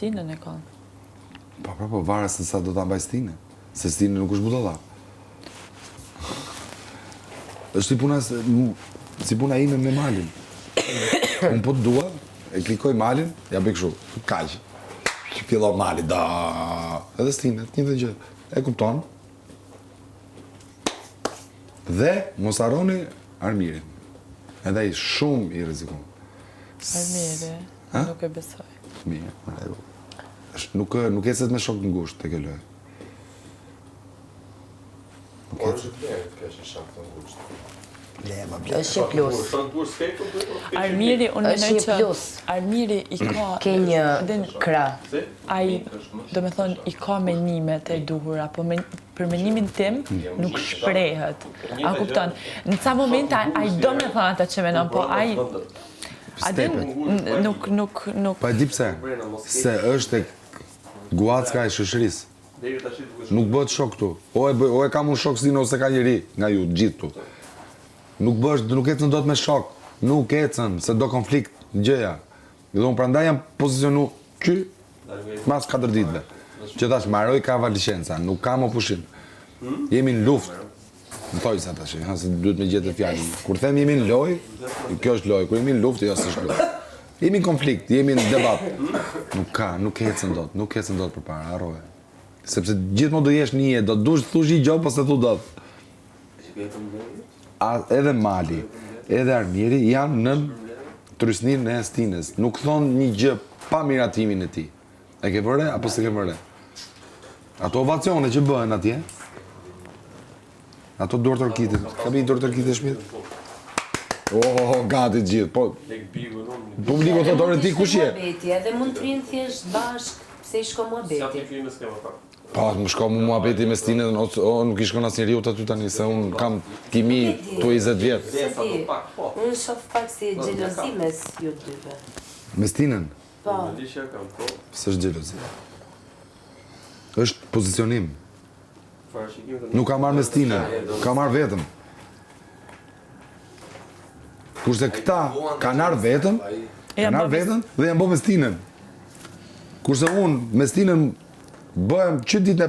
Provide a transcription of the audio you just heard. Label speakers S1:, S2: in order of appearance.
S1: stinën e ka.
S2: Po, varet se sa do ta mbaj stinën. Se stinë nuk është budalla. Është si puna ime me malin. Unë po të dua, e klikoj malin, ja bëj kështu, kaq. Fillon mali, da. Edhe stinë, një dhe gjë. E kupton? Dhe mos harroni armirin. Edhe ai shumë i rrezikon.
S1: Armiri, nuk e besoj.
S2: Mirë, nuk ecet me shok ngusht të keloj.
S3: Është vlerë të kesh shok të ngusht.
S4: Është plus.
S1: Armiri, unë mendoj që Armiri i ka...
S4: Ke një krah.
S1: Ai, do me thonë, i ka menimet e duhura, po për menimin tim nuk shprehet. A kupton? Në ca momente ai do me thonë ata që menon, po ai... Nuk...
S2: Pa e di pse, se është e guacka e shoqërisë. Nuk bëhet shok këtu. O e kam unë shok sinë ose ka njëri nga ju, gjithë tu. Nuk ecën dot me shok. Nuk ecën, se do konflikt gjëja. Dhe unë prandaj jam pozicionu mas 4 ditëve. Që thash, maroj ka valiqenca, nuk kam opushim. Jemi në luftë. Më thoj sa tash, se duhet me gjetë fjalën. Kur them jemi në lojë, kjo është lojë. Kur jemi në luftë, jo s'është lojë. Jemi në konflikt, jemi në debat. Nuk ecën dot përpara, harroje. Sepse gjithmonë do jesh një jetë, do thush një gjë, pas se thu dot. Edhe Mali, edhe Armiri janë në trysninë e Stinës. Nuk thonë një gjë pa miratimin e tij. E ke vëre apo s'e ke vëre? Ato ovacione që bëhen atje, ato dorë orkidit. Ka bëj dorë orkidit e shpit? Gati gjithë, po... Publiku thotë orë ti kush je?
S4: Edhe mund të rinë thjesht bashk, pse i shko muhabeti.
S2: Po, më shko muhabeti me Stinën, o nuk i shkon asnjëriu aty tani, se unë kam kimi tu 20 vjetë.
S4: Unë shoh pak si xhelozi mes ju dyve.
S2: Me Stinën?
S4: Po.
S2: S'është xhelozi. Është pozicionim. Nuk ka marrë me Stinën, ka marrë vetëm. Kurse këta kanë ardhur vetëm, dhe janë bërë me Stinën. Kurse unë me Stinën bëhem që ditë